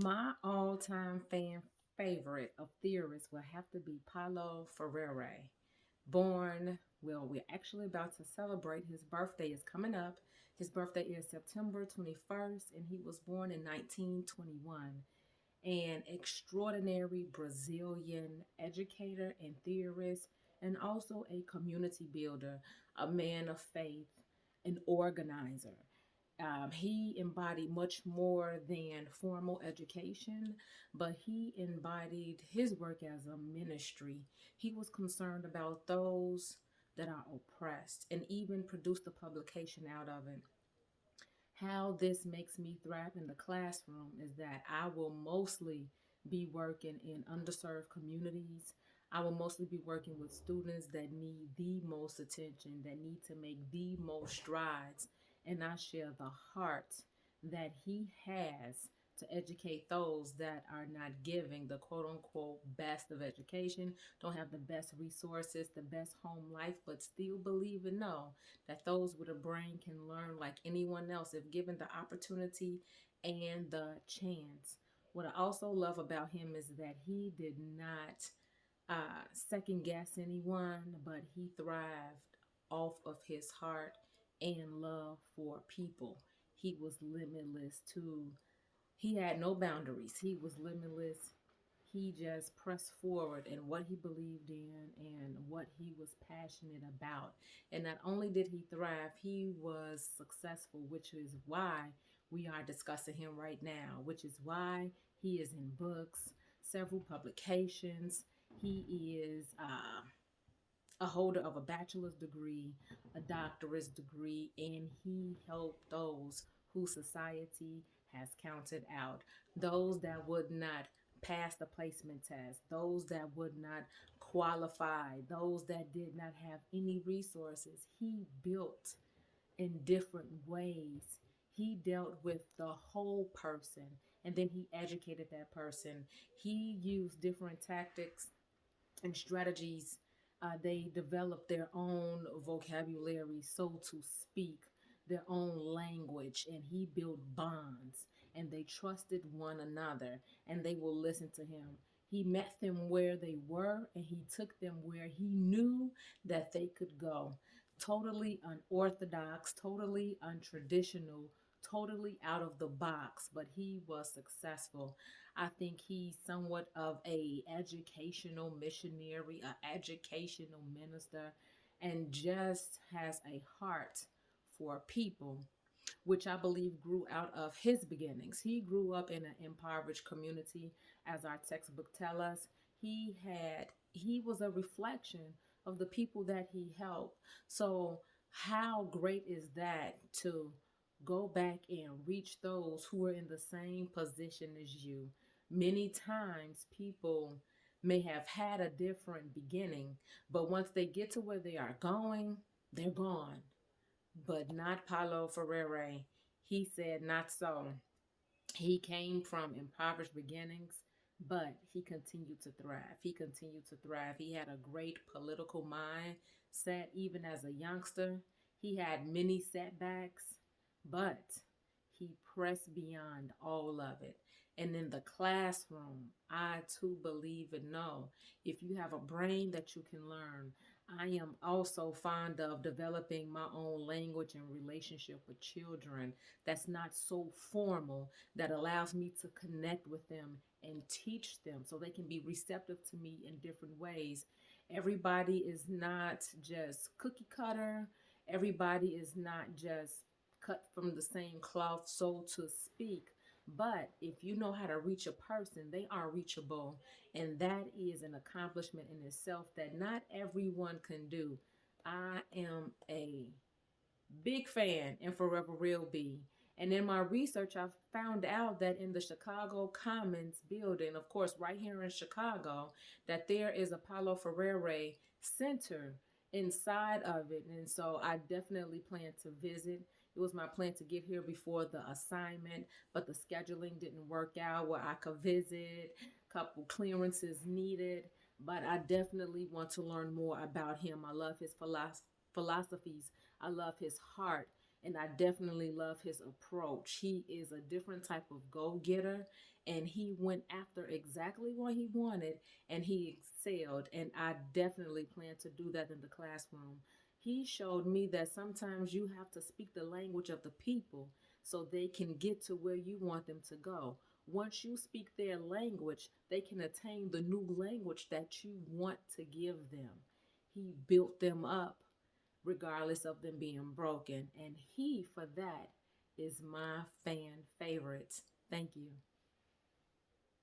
My all-time fan favorite of theorists will have to be Paulo Freire. We're actually about to celebrate. His birthday is coming up. His birthday is September 21st, and he was born in 1921. An extraordinary Brazilian educator and theorist, and also a community builder, a man of faith, an organizer. He embodied much more than formal education, but he embodied his work as a ministry. He was concerned about those that are oppressed and even produced a publication out of it. How this makes me thrive in the classroom is that I will mostly be working in underserved communities. I will mostly be working with students that need the most attention, that need to make the most strides. And I share the heart that he has to educate those that are not giving the quote unquote best of education, don't have the best resources, the best home life, but still believe and know that those with a brain can learn like anyone else if given the opportunity and the chance. What I also love about him is that he did not second guess anyone, but he thrived off of his heart and love for people. He was limitless to He had no boundaries. He was limitless. He just pressed forward in what he believed in and what he was passionate about. And not only did he thrive, he was successful, which is why we are discussing him right now, which is why he is in books, several publications. He is a holder of a bachelor's degree, a doctorate degree, and he helped those who society has counted out, those that would not pass the placement test, those that would not qualify, those that did not have any resources. He built in different ways. He dealt with the whole person and then he educated that person. He used different tactics and strategies. They developed their own vocabulary, so to speak, their own language, and he built bonds, and they trusted one another, and they will listen to him. He met them where they were, and he took them where he knew that they could go. Totally unorthodox, totally untraditional, totally out of the box, but he was successful. I think he's somewhat of a educational missionary, a educational minister, and just has a heart for people, which I believe grew out of his beginnings. He grew up in an impoverished community, as our textbook tell us. He was a reflection of the people that he helped. So how great is that to go back and reach those who are in the same position as you? Many times people may have had a different beginning, but once they get to where they are going, they're gone. But not Paulo Freire. He said not so. He came from impoverished beginnings, but he continued to thrive. He continued to thrive. He had a great political mindset even as a youngster. He had many setbacks, but he pressed beyond all of it. And in the classroom, I too believe and know if you have a brain that you can learn. I am also fond of developing my own language and relationship with children that's not so formal, that allows me to connect with them and teach them so they can be receptive to me in different ways. Everybody is not just cookie cutter, everybody is not just cut from the same cloth, so to speak. But if you know how to reach a person, they are reachable. And that is an accomplishment in itself that not everyone can do. I am a big fan and forever will be. And in my research, I found out that in the Chicago Commons building, of course, right here in Chicago, that there is a Paulo Freire Center inside of it. And so I definitely plan to visit. It was my plan to get here before the assignment, but the scheduling didn't work out where I could visit, couple clearances needed. But I definitely want to learn more about him. I love his philosophies. I love his heart. And I definitely love his approach. He is a different type of go getter, and he went after exactly what he wanted, and he excelled. And I definitely plan to do that in the classroom. He showed me that sometimes you have to speak the language of the people so they can get to where you want them to go. Once you speak their language, they can attain the new language that you want to give them. He built them up regardless of them being broken. And he, for that, is my fan favorite. Thank you.